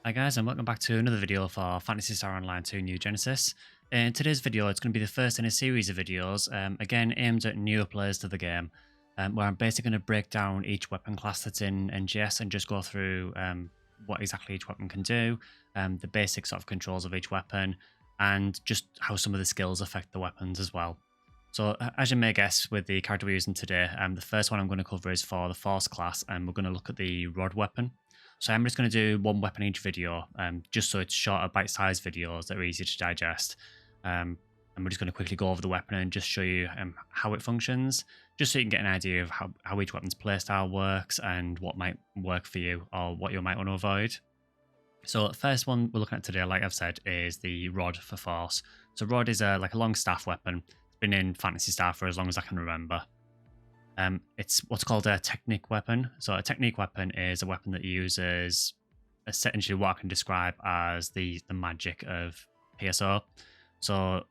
Hi guys, and welcome back to another video for Fantasy Star Online 2 New Genesis. In today's video, it's going to be the first in a series of videos, again aimed at newer players to the game, where I'm basically going to break down each weapon class that's in NGS and just go through what exactly each weapon can do, the basic sort of controls of each weapon, and just how some of the skills affect the weapons as well. So as you may guess with the character we're using today, the first one I'm going to cover is for the Force class, and we're going to look at the Rod weapon. So I'm just going to do one weapon each video, just so it's shorter bite-sized videos that are easy to digest. And we're just going to quickly go over the weapon and just show you how it functions, just so you can get an idea of how each weapon's playstyle works and what might work for you or what you might want to avoid. So the first one we're looking at today, like I've said, is the Rod for Force. So Rod is like a long staff weapon. It's been in Fantasy Star for as long as I can remember. It's what's called a technique weapon. So a technique weapon is a weapon that uses essentially what I can describe as the magic of PSO. So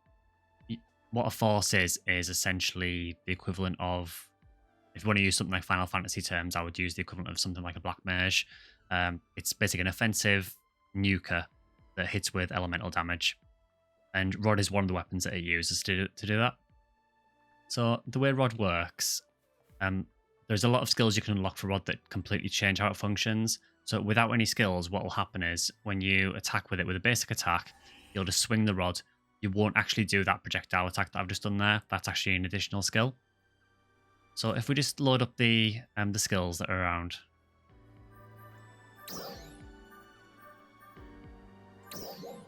what a force is essentially the equivalent of, if you want to use something like Final Fantasy terms, I would use the equivalent of something like a black mage. It's basically an offensive nuker that hits with elemental damage. And Rod is one of the weapons that it uses to do that. So the way Rod works, there's a lot of skills you can unlock for Rod that completely change how it functions. So without any skills, what will happen is when you attack with it with a basic attack, you'll just swing the rod. You won't actually do that projectile attack that I've just done there. That's actually an additional skill. So if we just load up the skills that are around.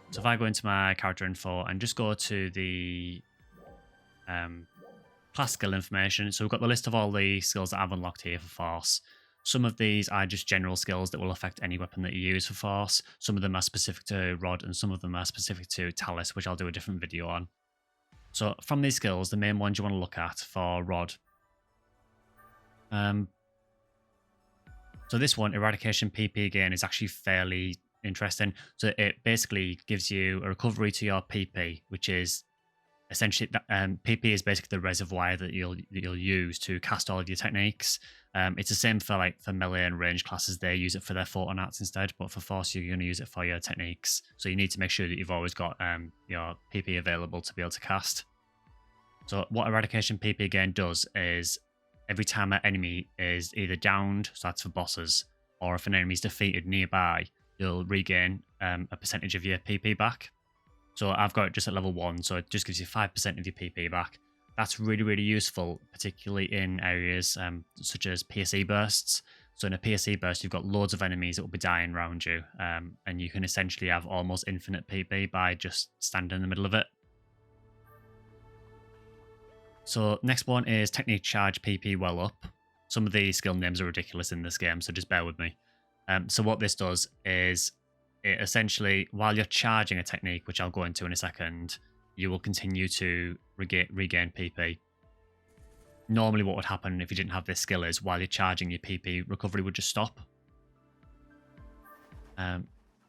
So if I go into my character info and just go to the class skill information, so we've got the list of all the skills that I've unlocked here for Force. Some of these are just general skills that will affect any weapon that you use for Force. Some of them are specific to Rod and some of them are specific to Talus, which I'll do a different video on. So from these skills, the main ones you want to look at for Rod. So this one, Eradication PP gain, is actually fairly interesting. So it basically gives you a recovery to your PP, which is essentially PP is basically the reservoir that you'll use to cast all of your techniques. It's the same for melee and range classes. They use it for their photon arts instead, but for Force you're going to use it for your techniques. So you need to make sure that you've always got your PP available to be able to cast. So what Eradication PP again does is every time an enemy is either downed, so that's for bosses, or if an enemy is defeated nearby, you'll regain a percentage of your PP back. So I've got it just at level 1, so it just gives you 5% of your PP back. That's really, really useful, particularly in areas such as PSE bursts. So in a PSE burst, you've got loads of enemies that will be dying around you, and you can essentially have almost infinite PP by just standing in the middle of it. So next one is Technique Charge PP Well Up. Some of the skill names are ridiculous in this game, so just bear with me. So what this does is, it essentially, while you're charging a technique, which I'll go into in a second, you will continue to regain PP. Normally what would happen if you didn't have this skill is, while you're charging, your PP recovery would just stop.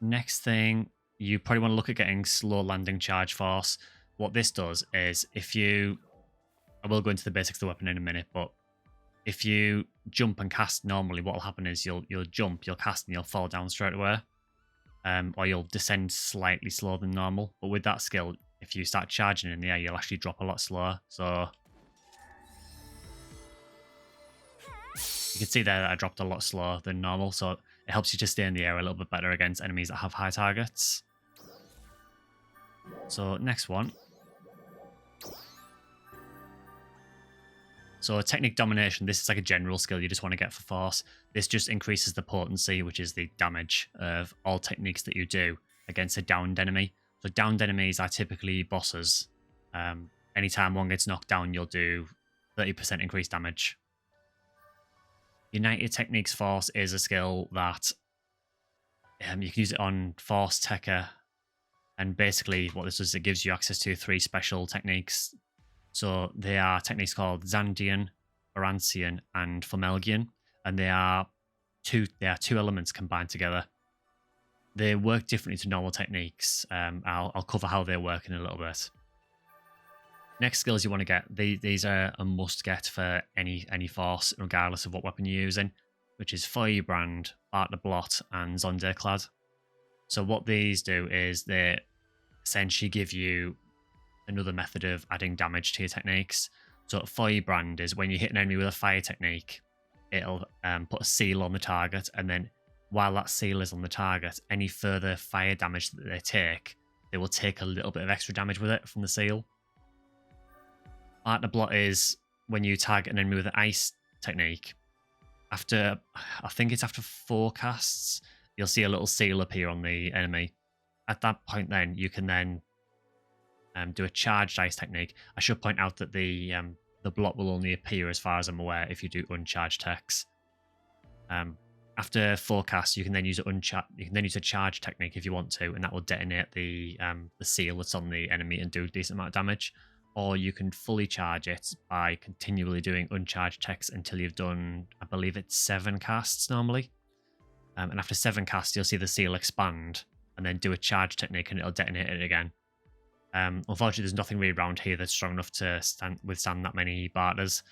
Next thing, you probably want to look at getting Slow Landing Charge Force. What this does is, I will go into the basics of the weapon in a minute, but if you jump and cast normally, what will happen is you'll jump, you'll cast, and you'll fall down straight away. Or you'll descend slightly slower than normal. But with that skill, if you start charging in the air, you'll actually drop a lot slower. So you can see there that I dropped a lot slower than normal. So it helps you to stay in the air a little bit better against enemies that have high targets. So next one. So Technique Domination, this is like a general skill you just want to get for Force. This just increases the potency, which is the damage of all techniques that you do against a downed enemy. So downed enemies are typically bosses. Anytime one gets knocked down, you'll do 30% increased damage. United Techniques Force is a skill that you can use it on Force, Tekka, and basically what this does is it gives you access to 3 special techniques. So they are techniques called Zandian, Baransian, and Formelgian, and they are two elements combined together. They work differently to normal techniques. I'll cover how they work in a little bit. Next skills you want to get, these are a must get for any Force, regardless of what weapon you're using, which is Firebrand, Art the Blot, and Zonderklad. So what these do is they essentially give you another method of adding damage to your techniques. So Firebrand is when you hit an enemy with a fire technique, it'll put a seal on the target, and then while that seal is on the target, any further fire damage that they take, they will take a little bit of extra damage with it from the seal. Partner Blot is when you target an enemy with an ice technique. After, I think it's after 4 casts, you'll see a little seal appear on the enemy. At that point then, you can then do a charged ice technique. I should point out that the blot will only appear, as far as I'm aware, if you do uncharged techs. After 4 casts, you can then use a charge technique if you want to, and that will detonate the seal that's on the enemy and do a decent amount of damage. Or you can fully charge it by continually doing uncharged techs until you've done, I believe it's 7 casts normally. And after 7 casts, you'll see the seal expand, and then do a charge technique and it'll detonate it again. Unfortunately, there's nothing really around here that's strong enough to withstand that many barters,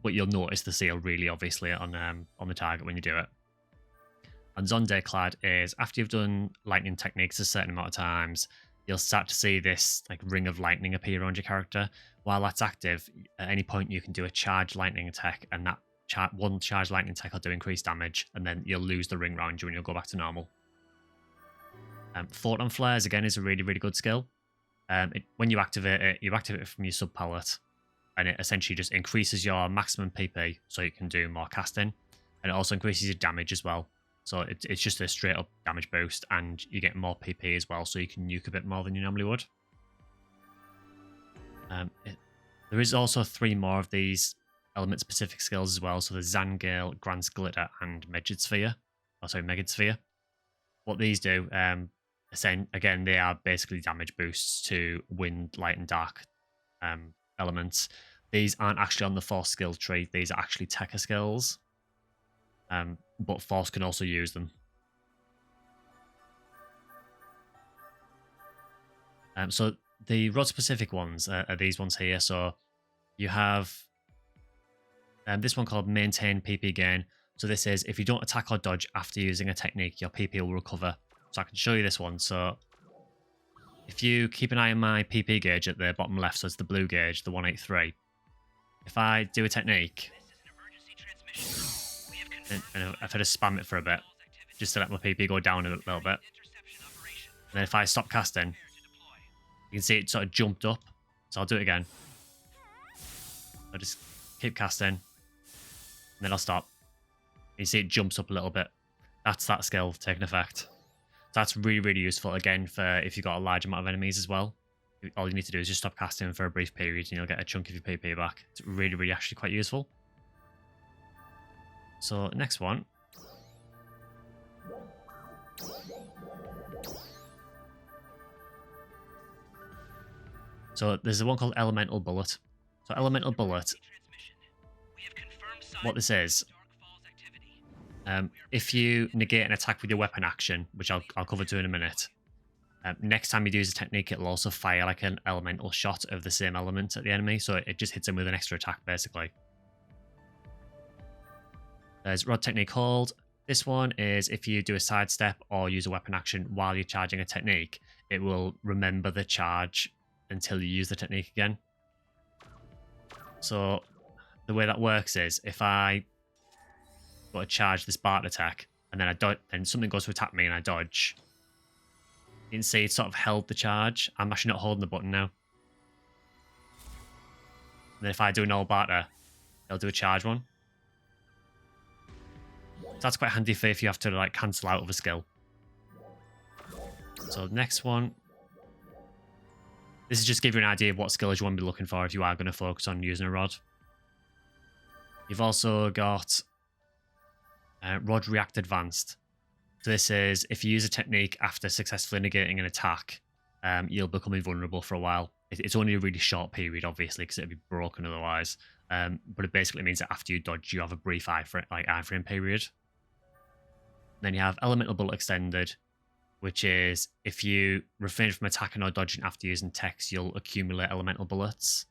but you'll notice the seal really obviously on the target when you do it. And Zonde Clad is after you've done lightning techniques a certain amount of times, you'll start to see this like ring of lightning appear around your character. While that's active, at any point you can do a charged lightning attack, and that one charged lightning attack will do increased damage, and then you'll lose the ring around you and you'll go back to normal. Photon Flares again is a really, really good skill. When you activate it from your sub palette, and it essentially just increases your maximum PP so you can do more casting, and it also increases your damage as well. So it's just a straight up damage boost, and you get more PP as well, so you can nuke a bit more than you normally would. There is also 3 more of these element specific skills as well. So there's Zangale, Grant's Glitter, and Megid Sphere. What these do, again, they are basically damage boosts to wind, light, and dark elements. These aren't actually on the Force skill tree. These are actually Tekka skills. But Force can also use them. So the rod specific ones are these ones here. So you have this one called Maintain PP Gain. So this is if you don't attack or dodge after using a technique, your PP will recover. So I can show you this one. So if you keep an eye on my PP gauge at the bottom left, so it's the blue gauge, the 183. If I do a technique, and if I just spam it for a bit, just to let my PP go down a little bit, and then if I stop casting, you can see it sort of jumped up. So I'll do it again. I'll just keep casting, and then I'll stop. You see it jumps up a little bit. That's that skill taking effect. So that's really, really useful, again, for if you've got a large amount of enemies as well. All you need to do is just stop casting for a brief period, and you'll get a chunk of your PP back. It's really, really actually quite useful. So next one. So there's the one called Elemental Bullet. So Elemental Bullet, what this is, if you negate an attack with your weapon action, which I'll cover to in a minute, next time you use a technique, it'll also fire like an elemental shot of the same element at the enemy, so it just hits them with an extra attack, basically. There's Rod Technique Hold. This one is if you do a sidestep or use a weapon action while you're charging a technique, it will remember the charge until you use the technique again. So the way that works is if I got to charge this Bart attack and then then something goes to attack me and I dodge, you can see it sort of held the charge. I'm actually not holding the button now. And then if I do an old Barter, it'll do a charge one. So that's quite handy for if you have to like cancel out of a skill. So the next one. This is just give you an idea of what skills you want to be looking for if you are going to focus on using a rod. You've also got Rod React Advanced. So this is if you use a technique after successfully negating an attack, you'll become invulnerable for a while. It's only a really short period, obviously, because it'd be broken otherwise. But it basically means that after you dodge, you have a brief iframe period. Then you have Elemental Bullet Extended, which is if you refrain from attacking or dodging after using techs, you'll accumulate elemental bullets.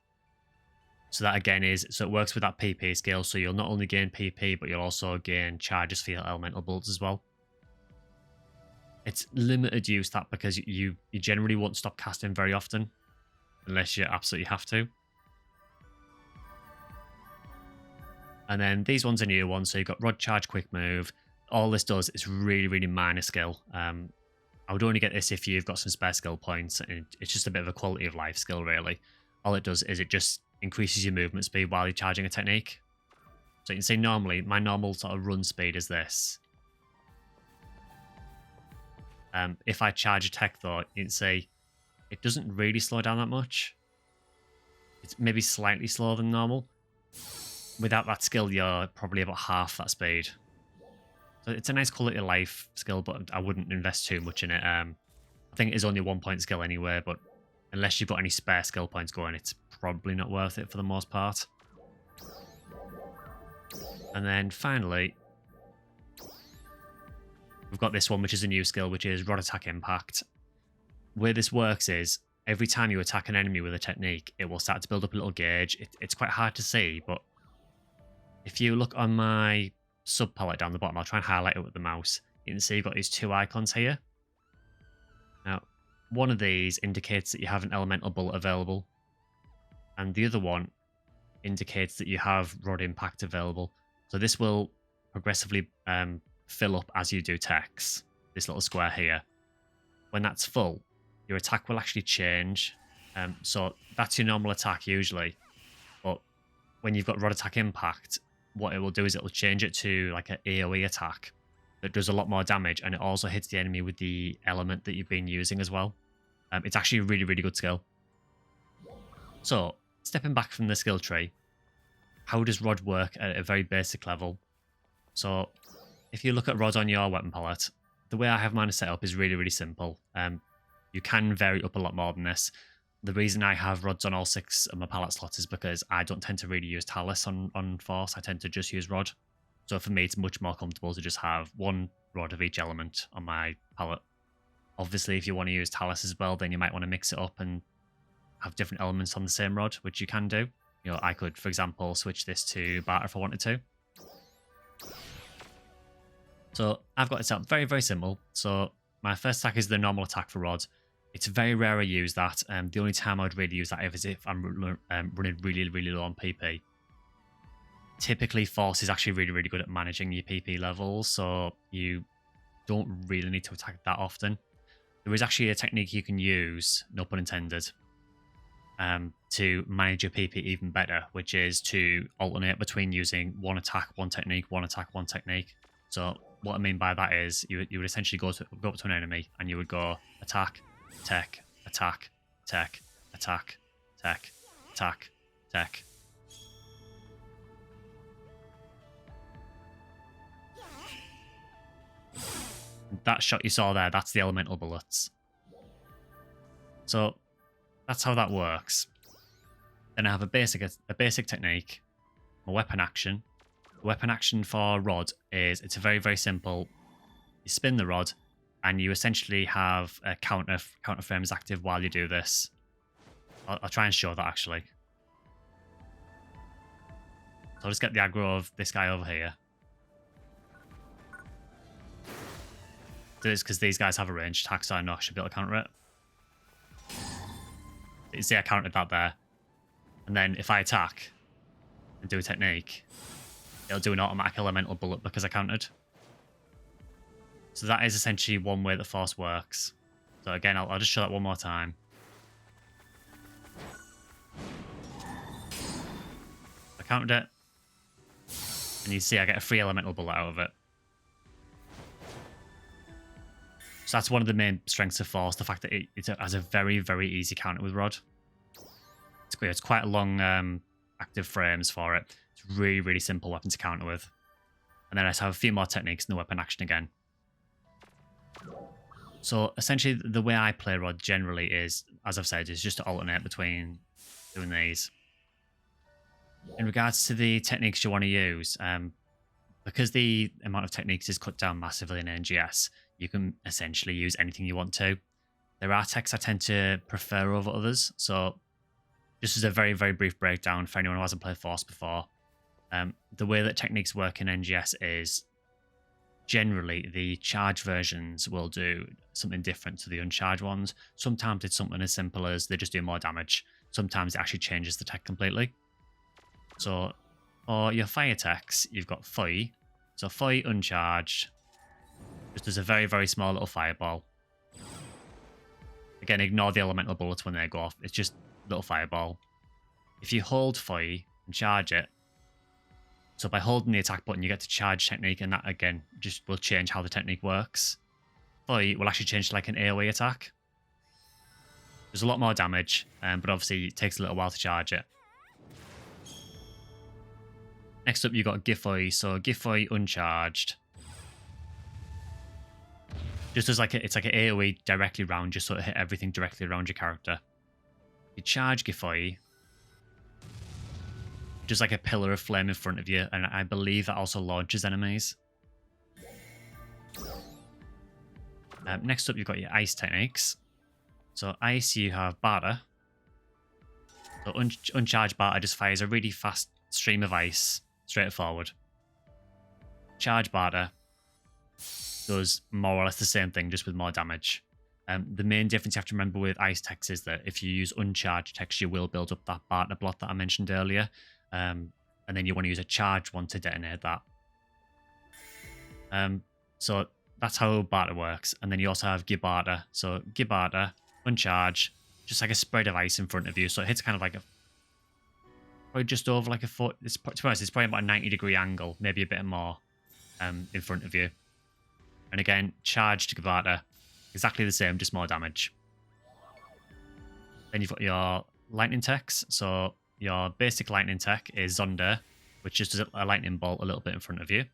So that again so it works with that PP skill, so you'll not only gain PP, but you'll also gain charges for your elemental bullets as well. It's limited use, that, because you generally won't stop casting very often unless you absolutely have to. And then these ones are new ones. So you've got Rod Charge, Quick Move. All this does is really, really minor skill. I would only get this if you've got some spare skill points. And it's just a bit of a quality of life skill, really. All it does is it just increases your movement speed while you're charging a technique. So you can see normally, my normal sort of run speed is this. If I charge a tech, though, you can see it doesn't really slow down that much. It's maybe slightly slower than normal. Without that skill, you're probably about half that speed. So it's a nice quality of life skill, but I wouldn't invest too much in it. I think it is only a 1-point skill anyway, but unless you've got any spare skill points going, it's probably not worth it for the most part. And then finally, we've got this one, which is a new skill, which is Rod Attack Impact. Where this works is, every time you attack an enemy with a technique, it will start to build up a little gauge. It's quite hard to see, but if you look on my sub palette down the bottom, I'll try and highlight it with the mouse. You can see you've got these two icons here. Now, one of these indicates that you have an elemental bullet available, and the other one indicates that you have Rod Impact available. So this will progressively fill up as you do techs, this little square here. When that's full, your attack will actually change. So that's your normal attack usually, but when you've got Rod Attack Impact, what it will do is it will change it to like an AoE attack that does a lot more damage, and it also hits the enemy with the element that you've been using as well. It's actually a really, really good skill. So, stepping back from the skill tree, how does Rod work at a very basic level? So, if you look at Rod on your weapon palette, the way I have mine set up is really, really simple. You can vary up a lot more than this. The reason I have rods on all 6 of my palette slots is because I don't tend to really use Talus on Force. I tend to just use Rod. So for me, it's much more comfortable to just have one Rod of each element on my palette. Obviously, if you want to use Talus as well, then you might want to mix it up and have different elements on the same Rod, which you can do. You know, I could, for example, switch this to Barter if I wanted to. So I've got it set up very, very simple. So my first attack is the normal attack for Rod. It's very rare I use that. The only time I would really use that is if I'm running really, really low on PP. Typically, Force is actually really, really good at managing your PP levels, so you don't really need to attack that often. There is actually a technique you can use, no pun intended, to manage your PP even better, which is to alternate between using one attack, one technique, one attack, one technique. So what I mean by that is you would essentially go up to an enemy and you would go attack, tech, attack, tech, attack, tech, attack, tech. That shot you saw there, that's the elemental bullets. So that's how that works. Then I have a basic technique, a weapon action. The weapon action for Rod is, it's a very, very simple. You spin the rod, and you essentially have a counter frames active while you do this. I'll try and show that actually. So I'll just get the aggro of this guy over here. It's because these guys have a ranged attack, so I know I should be able to counter it. You see I countered that there. And then if I attack and do a technique, it'll do an automatic elemental bullet because I countered. So that is essentially one way that Force works. So again, I'll just show that one more time. I countered it. And you see I get a free elemental bullet out of it. So that's one of the main strengths of Force, the fact that it has a very, very easy counter with Rod. It's quite a long active frames for it. It's really, really simple weapon to counter with. And then I just have a few more techniques in the weapon action again. So essentially the way I play Rod generally is, as I've said, is just to alternate between doing these. In regards to the techniques you want to use, because the amount of techniques is cut down massively in NGS, you can essentially use anything you want to. There are techs I tend to prefer over others, so just as a very, very brief breakdown for anyone who hasn't played Force before, the way that techniques work in NGS is generally the charged versions will do something different to the uncharged ones. Sometimes it's something as simple as they just do more damage. Sometimes it actually changes the tech completely. So for your fire attacks, you've got fire. So fire uncharged just does a very, very small little fireball. Again, ignore the elemental bullets when they go off. It's just a little fireball. If you hold fire and charge it, so by holding the attack button, you get to charge technique, and that, again, just will change how the technique works. Fire will actually change to like an AoE attack. There's a lot more damage, but obviously it takes a little while to charge it. Next up, you've got Giffey. So Giffey uncharged. Just as like it's like an AoE directly round, just so it hit everything directly around your character. You charge Giffey. Just like a pillar of flame in front of you, and I believe that also launches enemies. Next up, you've got your ice techniques. So ice, you have Barter. So uncharged Barter just fires a really fast stream of ice straight forward. Charge Barter does more or less the same thing, just with more damage. The main difference you have to remember with ice techs is that if you use uncharged techs, you will build up that Barter block that I mentioned earlier. And then you want to use a charged one to detonate that. So that's how Barter works. And then you also have Gibarter. So Gibarter, uncharged, just like a spread of ice in front of you. So it hits kind of like probably just over like a foot. To be honest, it's probably about a 90-degree angle, maybe a bit more in front of you. And again, charged Gibarter, exactly the same, just more damage. Then you've got your lightning techs. So your basic lightning tech is Zonda, which just does a lightning bolt a little bit in front of you.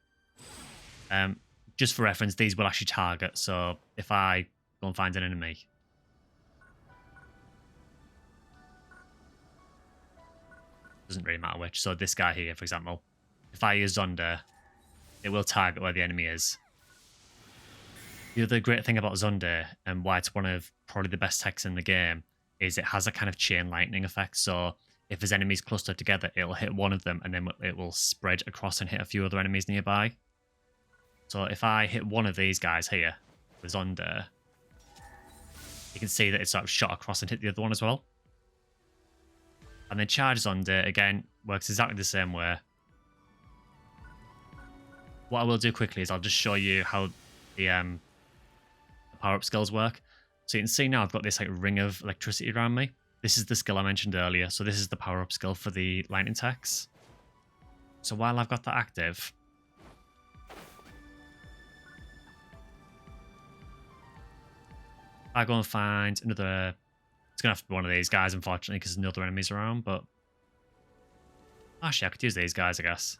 Just for reference, these will actually target. So if I go and find an enemy, doesn't really matter which. So this guy here, for example, if I use Zonda, it will target where the enemy is. The other great thing about Zonda, and why it's one of probably the best techs in the game, is it has a kind of chain lightning effect. So if there's enemies clustered together, it'll hit one of them, and then it will spread across and hit a few other enemies nearby. So if I hit one of these guys here with Zonda, you can see that it's sort of shot across and hit the other one as well. And then charge Zonda, again, works exactly the same way. What I will do quickly is I'll just show you how the power-up skills work. So you can see now I've got this like ring of electricity around me. This is the skill I mentioned earlier. So this is the power-up skill for the lightning techs. So while I've got that active, I go and find another. It's going to have to be one of these guys, unfortunately, because there's no other enemies around. But actually, I could use these guys, I guess.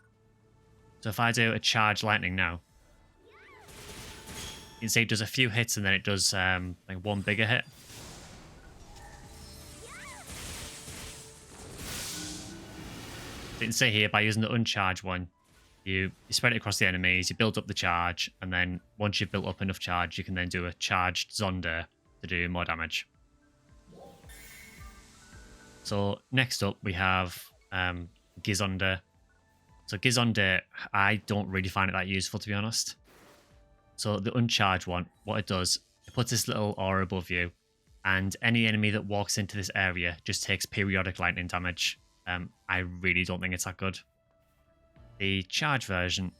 So if I do a charge lightning now, you can see it does a few hits and then it does like one bigger hit. So you can see here, by using the uncharged one, you spread it across the enemies, you build up the charge, and then once you've built up enough charge, you can then do a charged Zonda to do more damage. So next up, we have Gizonda. So Gizonda, I don't really find it that useful, to be honest. So the uncharged one, what it does, it puts this little aura above you, and any enemy that walks into this area just takes periodic lightning damage. I really don't think it's that good. The charge version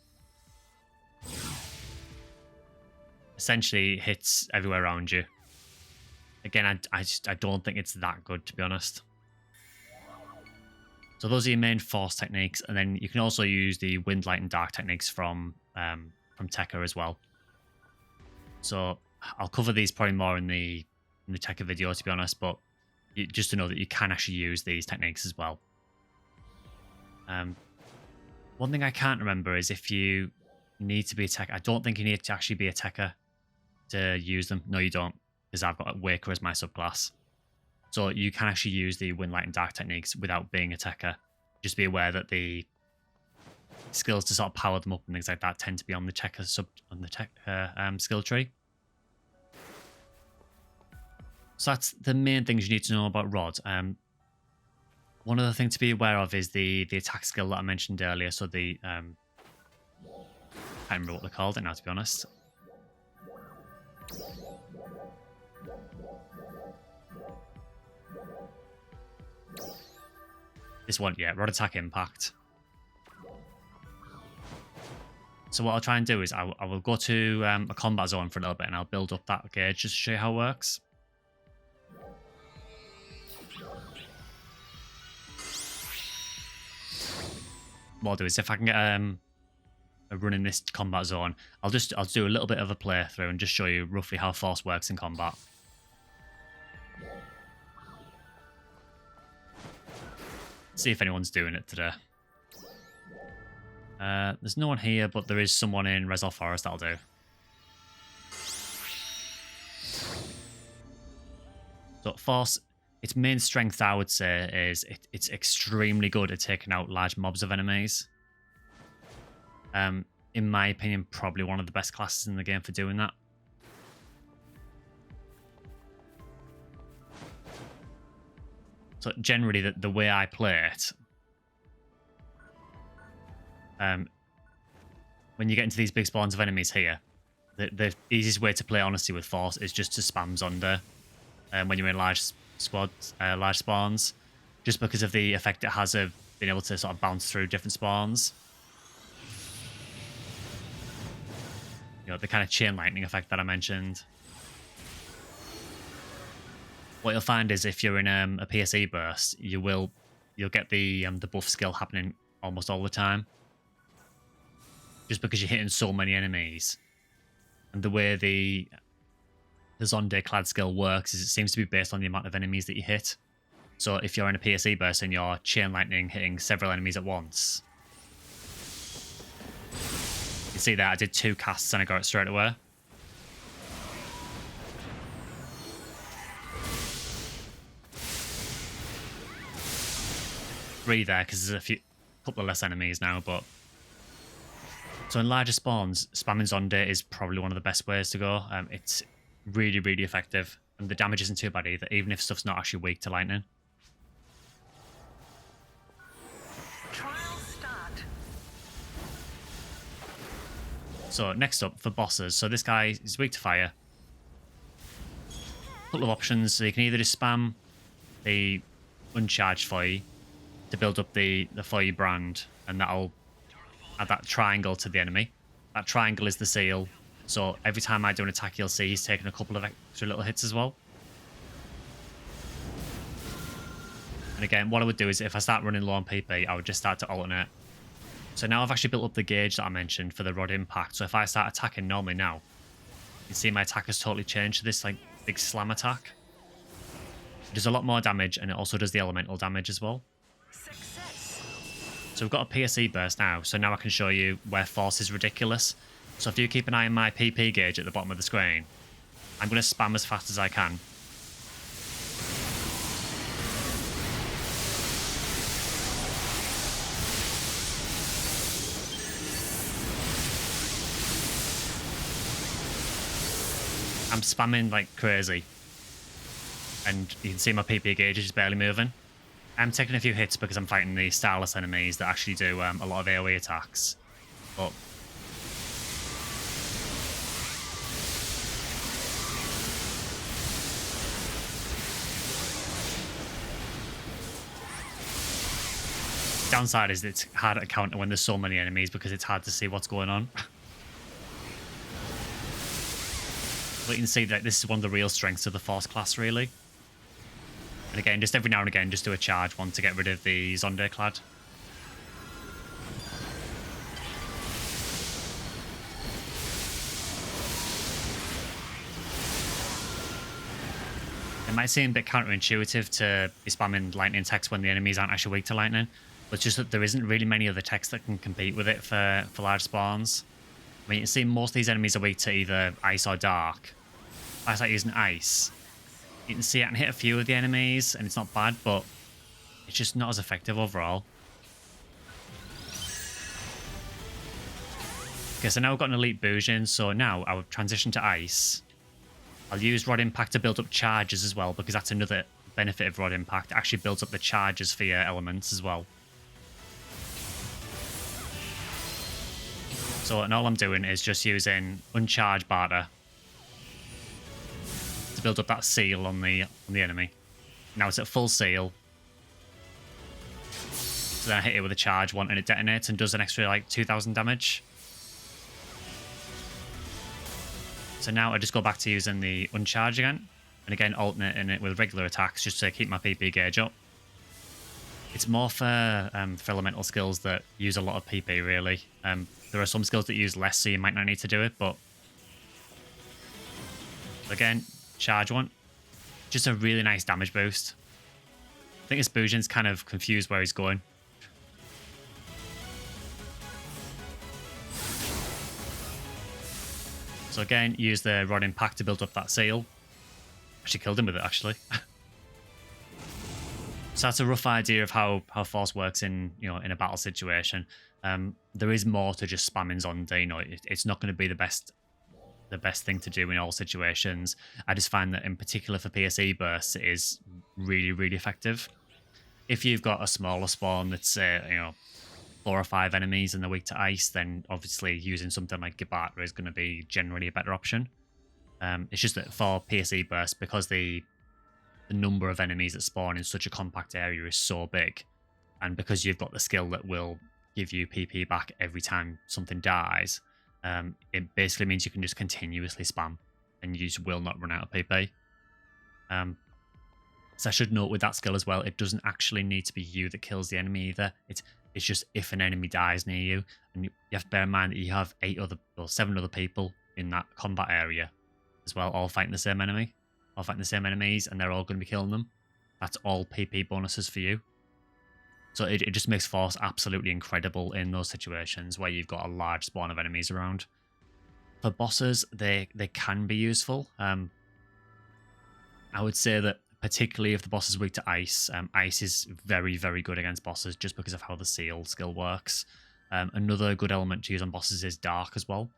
essentially hits everywhere around you. Again, I don't think it's that good, to be honest. So those are your main force techniques, and then you can also use the wind, light, and dark techniques from Tekka as well. So I'll cover these probably more in the Tekka video, to be honest, but just to know that you can actually use these techniques as well. One thing I can't remember is if you need to be a Tekka. I don't think you need to actually be a Tekka to use them. No, you don't, because I've got Waker as my subclass. So you can actually use the wind, light, and dark techniques without being a Tekka. Just be aware that the skills to sort of power them up and things like that tend to be on the Tekka skill tree. So that's the main things you need to know about Rod. One other thing to be aware of is the attack skill that I mentioned earlier. So the can't remember what they called it now, to be honest. This one, yeah, rod attack impact. So what I'll try and do is I will go to a combat zone for a little bit and I'll build up that gauge just to show you how it works. What I'll do is if I can get a run in this combat zone, I'll do a little bit of a playthrough and just show you roughly how force works in combat. See if anyone's doing it today. There's no one here, but there is someone in Resol Forest that'll do. So force, its main strength, I would say, is it's extremely good at taking out large mobs of enemies. In my opinion, probably one of the best classes in the game for doing that. So generally, the way I play it, when you get into these big spawns of enemies here, the easiest way to play honestly with force is just to spam Zonda when you're in large squads, large spawns, just because of the effect it has of being able to sort of bounce through different spawns. You know, the kind of chain lightning effect that I mentioned. What you'll find is if you're in a PSE burst, you'll get the buff skill happening almost all the time, just because you're hitting so many enemies. And the way the Zonde clad skill works is it seems to be based on the amount of enemies that you hit. So if you're in a PSE burst and you're chain lightning hitting several enemies at once, you see that I did 2 casts and I got it straight away. Three there because there's a couple of less enemies now, but so in larger spawns, spamming Zonde is probably one of the best ways to go. It's really, really effective, and the damage isn't too bad either, even if stuff's not actually weak to lightning. Trial start. So next up for bosses, so this guy is weak to fire. Couple of options, so you can either just spam the uncharged fire to build up the fire brand, and that'll add that triangle to the enemy. That triangle is the seal, so every time I do an attack, you'll see he's taking a couple of extra little hits as well. And again, what I would do is if I start running low on PP, I would just start to alternate. So now I've actually built up the gauge that I mentioned for the rod impact, so if I start attacking normally now, you can see my attack has totally changed to this like big slam attack. It does a lot more damage, and it also does the elemental damage as well. Success. So we've got a PSE burst now, so now I can show you where force is ridiculous. So if you keep an eye on my PP gauge at the bottom of the screen, I'm going to spam as fast as I can. I'm spamming like crazy, and you can see my PP gauge is just barely moving. I'm taking a few hits because I'm fighting the starless enemies that actually do a lot of AoE attacks. But downside is it's hard to counter when there's so many enemies because it's hard to see what's going on. But you can see that this is one of the real strengths of the Force class, really. And again, just every now and again, just do a charge one to get rid of the Zonde clad. It might seem a bit counterintuitive to be spamming lightning text when the enemies aren't actually weak to lightning, but it's just that there isn't really many other texts that can compete with it for large spawns. I mean, you can see most of these enemies are weak to either ice or dark. I start using ice, you can see I can hit a few of the enemies, and it's not bad, but it's just not as effective overall. Okay, so now we've got an elite Bujin, so now I would transition to ice. I'll use Rod Impact to build up charges as well, because that's another benefit of Rod Impact. It actually builds up the charges for your elements as well. So and all I'm doing is just using uncharged barter to build up that seal on the enemy. Now it's at full seal. So then I hit it with a charge one and it detonates and does an extra like 2,000 damage. So now I just go back to using the uncharge again. And again, alternating it with regular attacks just to keep my PP gauge up. It's more for elemental skills that use a lot of PP, really. There are some skills that use less, so you might not need to do it, but... Again, charge one. Just a really nice damage boost. I think Aspusion's kind of confused where he's going. So again, use the Rod Impact to build up that seal. Actually killed him with it, actually. So that's a rough idea of how Force works in in a battle situation. There is more to just spamming Zonde. It's not going to be the best thing to do in all situations. I just find that in particular for PSE bursts, it is really, really effective. If you've got a smaller spawn that's 4 or 5 enemies and they're weak to ice, then obviously using something like Gibata is going to be generally a better option. It's just that for PSE bursts, because the number of enemies that spawn in such a compact area is so big, and because you've got the skill that will give you PP back every time something dies, it basically means you can just continuously spam and you just will not run out of PP. So I should note with that skill as well, it doesn't actually need to be you that kills the enemy either. It's just if an enemy dies near you, and you have to bear in mind that you have 7 other people in that combat area as well, all fighting the same enemy. All fighting the same enemies, and they're all going to be killing them. That's all PP bonuses for you. So it just makes Force absolutely incredible in those situations where you've got a large spawn of enemies around. For bosses, they can be useful. I would say that particularly if the boss is weak to ice, ice is very, very good against bosses just because of how the seal skill works. Another good element to use on bosses is Dark as well.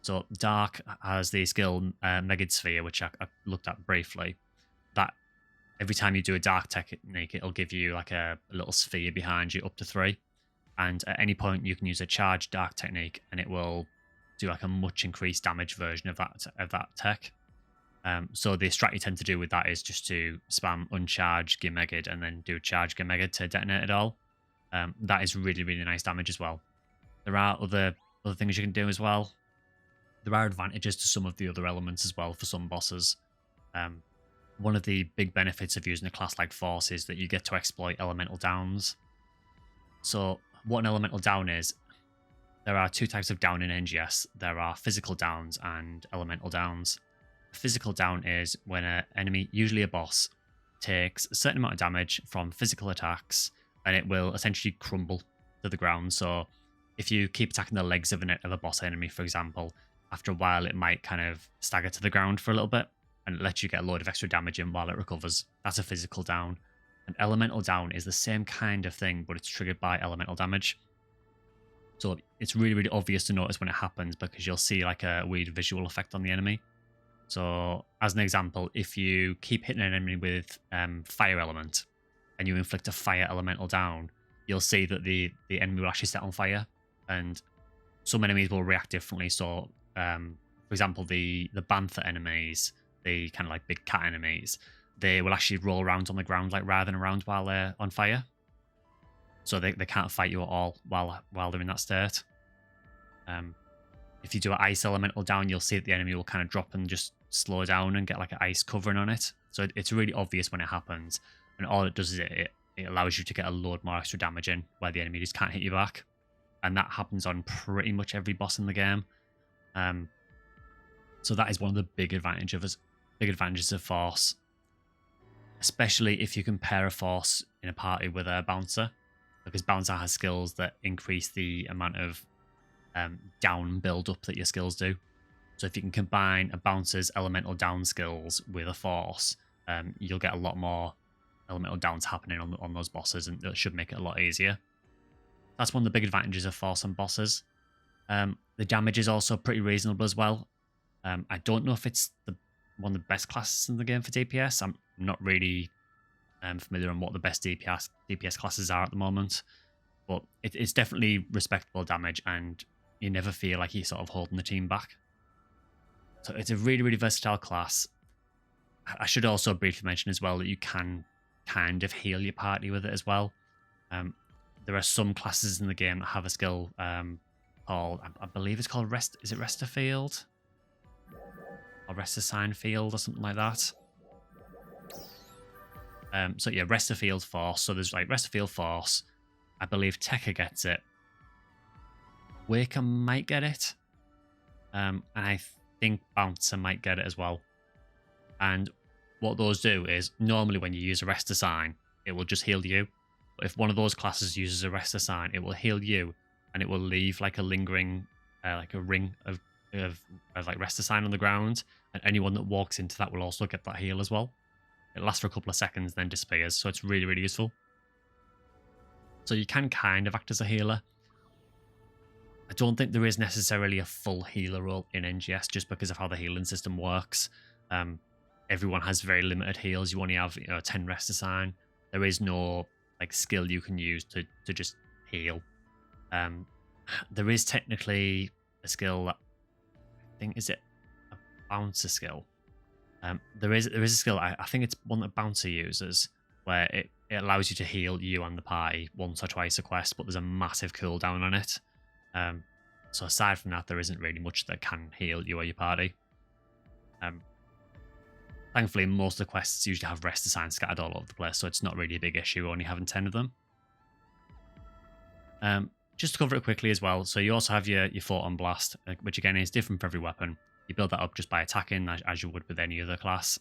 So Dark has the skill Megid Sphere, which I looked at briefly. That every time you do a Dark technique, it'll give you like a little sphere behind you, up to 3. And at any point, you can use a charged Dark technique, and it will do like a much increased damage version of that tech. So the strat you tend to do with that is just to spam uncharge Gimegid and then do charge Gimegid to detonate it all. That is really, really nice damage as well. There are other things you can do as well. There are advantages to some of the other elements as well for some bosses. One of the big benefits of using a class like Force is that you get to exploit elemental downs. So what an elemental down is, there are 2 types of down in NGS. There are physical downs and elemental downs. A physical down is when an enemy, usually a boss, takes a certain amount of damage from physical attacks, and it will essentially crumble to the ground. So if you keep attacking the legs of a boss enemy, for example, after a while it might kind of stagger to the ground for a little bit, and it lets you get a load of extra damage in while it recovers. That's a physical down. An elemental down is the same kind of thing, but it's triggered by elemental damage. So it's really, really obvious to notice when it happens, because you'll see like a weird visual effect on the enemy. So as an example, if you keep hitting an enemy with fire element and you inflict a fire elemental down, you'll see that the enemy will actually set on fire, and some enemies will react differently. So for example, the Bantha enemies, the kind of like big cat enemies, they will actually roll around on the ground, like writhing around while they're on fire. So they can't fight you at all while they're in that state. If you do an ice elemental down, you'll see that the enemy will kind of drop and just slow down and get like an ice covering on it. So it's really obvious when it happens. And all it does is it allows you to get a load more extra damage in where the enemy just can't hit you back. And that happens on pretty much every boss in the game. So that is one of the big advantages of Force. Especially if you can pair a Force in a party with a Bouncer. Because Bouncer has skills that increase the amount of down build up that your skills do. So if you can combine a Bouncer's elemental down skills with a Force, you'll get a lot more elemental downs happening on those bosses, and that should make it a lot easier. That's one of the big advantages of Force on bosses. The damage is also pretty reasonable as well. I don't know if it's one of the best classes in the game for DPS. I'm not really familiar on what the best DPS classes are at the moment, but it's definitely respectable damage, and you never feel like you're sort of holding the team back. So it's a really, really versatile class. I should also briefly mention as well that you can kind of heal your party with it as well. There are some classes in the game that have a skill called, I believe it's called Rest. Is it Rest Field? Or Rest Assign Field or something like that. So yeah, Rest Field Force. So there's like Rest Field Force. I believe Tekka gets it. Waker might get it. And I think Bouncer might get it as well. And what those do is, normally when you use a Rest Assign, it will just heal you. But if one of those classes uses a Rest Assign, it will heal you, and it will leave like a lingering, like a ring of like Rest Assign on the ground, and anyone that walks into that will also get that heal as well. It lasts for a couple of seconds, then disappears, so it's really, really useful. So you can kind of act as a healer. I don't think there is necessarily a full healer role in NGS just because of how the healing system works. Everyone has very limited heals. You only have 10 Rest Assign. There is no like skill you can use to just heal. There is technically a skill that I think, is it a Bouncer skill? There is a skill, I think it's one that Bouncer uses, where it allows you to heal you and the party once or twice a quest, but there's a massive cooldown on it. So aside from that, there isn't really much that can heal you or your party. Thankfully, most of the quests usually have Rest Assign scattered all over the place, so it's not really a big issue only having 10 of them. Just to cover it quickly as well, so you also have your Photon Blast, which again is different for every weapon. You build that up just by attacking, as you would with any other class.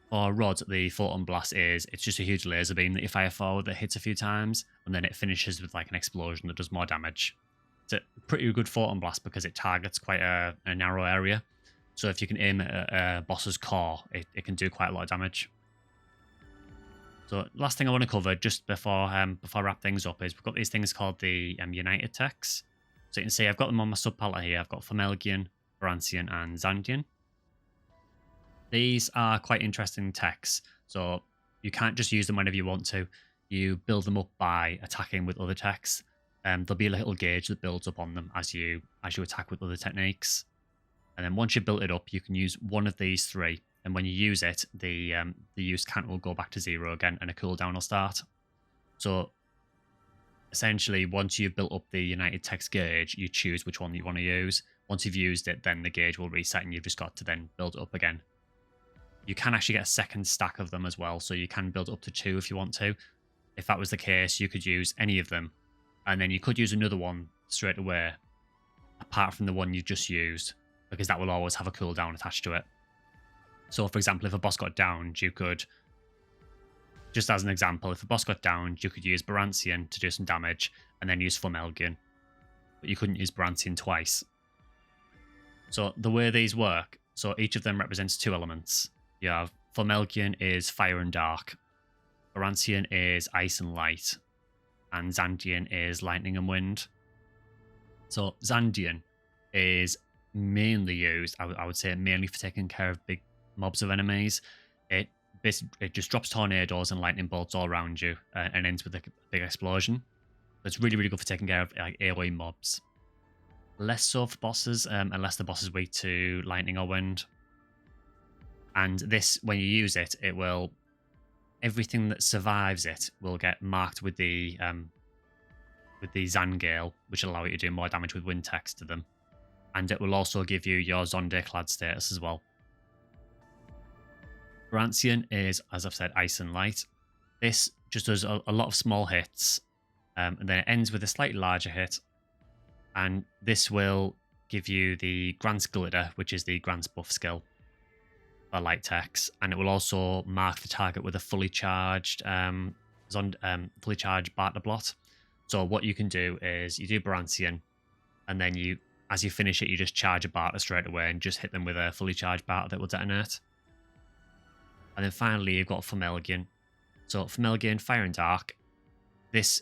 For Rod, the Photon Blast it's just a huge laser beam that you fire forward that hits a few times, and then it finishes with like an explosion that does more damage. It's a pretty good Photon Blast because it targets quite a narrow area. So if you can aim at a boss's core, it can do quite a lot of damage. So last thing I want to cover just before I wrap things up is we've got these things called the United Techs. So you can see I've got them on my sub palette here. I've got Formelgian, Barantian, and Zandian. These are quite interesting techs. So you can't just use them whenever you want to. You build them up by attacking with other techs. There'll be a little gauge that builds up on them as you attack with other techniques. And then once you've built it up, you can use one of these three. And when you use it, the use count will go back to 0 again, and a cooldown will start. So essentially, once you've built up the United Techs gauge, you choose which one you want to use. Once you've used it, then the gauge will reset, and you've just got to then build it up again. You can actually get a second stack of them as well, so you can build up to 2 if you want to. If that was the case, you could use any of them, and then you could use another one straight away, apart from the one you just used, because that will always have a cooldown attached to it. So, for example, if a boss got downed, you could, just as an example, if a boss got downed, you could use Barantian to do some damage, and then use Formelgian. But you couldn't use Barantian twice. So the way these work, so each of them represents 2 elements. You have Formelgian is fire and dark, Barantian is ice and light, and Zandian is lightning and wind. So Zandian is mainly used, I would say, mainly for taking care of big mobs of enemies. It just drops tornadoes and lightning bolts all around you and ends with a big explosion. It's really, really good for taking care of like AoE mobs. Less so for bosses, unless the boss is weak to lightning or wind. And this, when you use it, it will, everything that survives it will get marked with the Zangale, which will allow you to do more damage with wind text to them. And it will also give you your Zonde-clad status as well. Barantian is, as I've said, ice and light. This just does a lot of small hits, and then it ends with a slightly larger hit. And this will give you the Grant's Glitter, which is the Grant's buff skill for light techs, and it will also mark the target with a fully charged fully charged Barter Blot. So what you can do is you do Barantian, and then as you finish it, you just charge a Barter straight away and just hit them with a fully charged Barter that will detonate. And then finally, you've got Formelgian. So Formelgian, Fire and Dark. This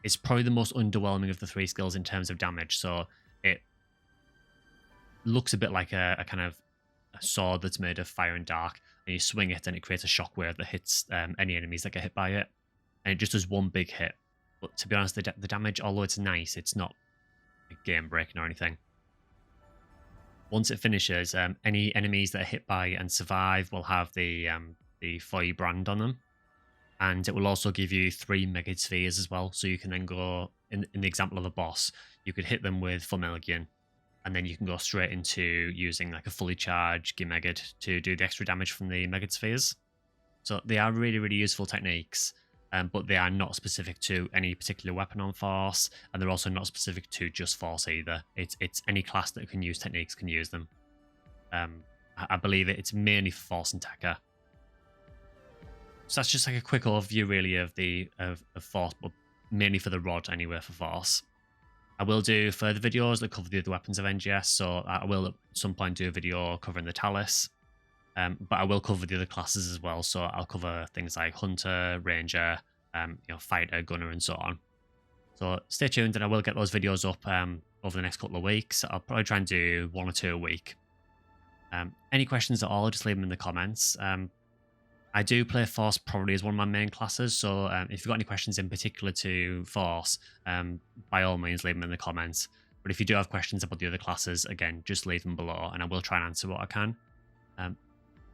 is probably the most underwhelming of the 3 skills in terms of damage. So it looks a bit like a kind of a sword that's made of fire and dark. And you swing it and it creates a shockwave that hits any enemies that get hit by it. And it just does one big hit. But to be honest, the damage, although it's nice, it's not game breaking or anything. Once it finishes, any enemies that are hit by and survive will have the foy brand on them, and it will also give you 3 Megid spheres as well. So you can then go in the example of a boss, you could hit them with Flamelgian, and then you can go straight into using like a fully charged Gimegid to do the extra damage from the Megid spheres. So they are really, really useful techniques, but they are not specific to any particular weapon on Force, and they're also not specific to just Force either. It's any class that can use techniques can use them. I believe it's mainly for Force and Tekka. So that's just like a quick overview, really, of Force, but mainly for the rod anyway for Force. I will do further videos that cover the other weapons of NGS, so I will at some point do a video covering the Talus. But I will cover the other classes as well, so I'll cover things like Hunter, Ranger, Fighter, Gunner, and so on. So stay tuned, and I will get those videos up over the next couple of weeks. I'll probably try and do 1 or 2 a week. Any questions at all, just leave them in the comments. I do play Force probably as one of my main classes, so if you've got any questions in particular to Force, by all means leave them in the comments. But if you do have questions about the other classes, again, just leave them below, and I will try and answer what I can.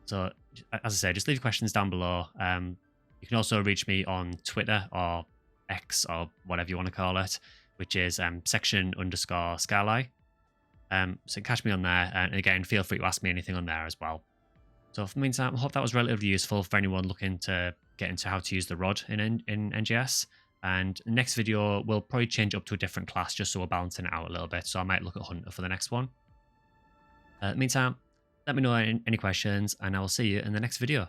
So, as I say, just leave your questions down below. You can also reach me on Twitter or X or whatever you want to call it, which is section_Scarly. So catch me on there. And again, feel free to ask me anything on there as well. So for the meantime, I hope that was relatively useful for anyone looking to get into how to use the rod in NGS. And next video, we'll probably change up to a different class just so we're balancing it out a little bit. So I might look at Hunter for the next one. In the meantime, let me know any questions, and I will see you in the next video.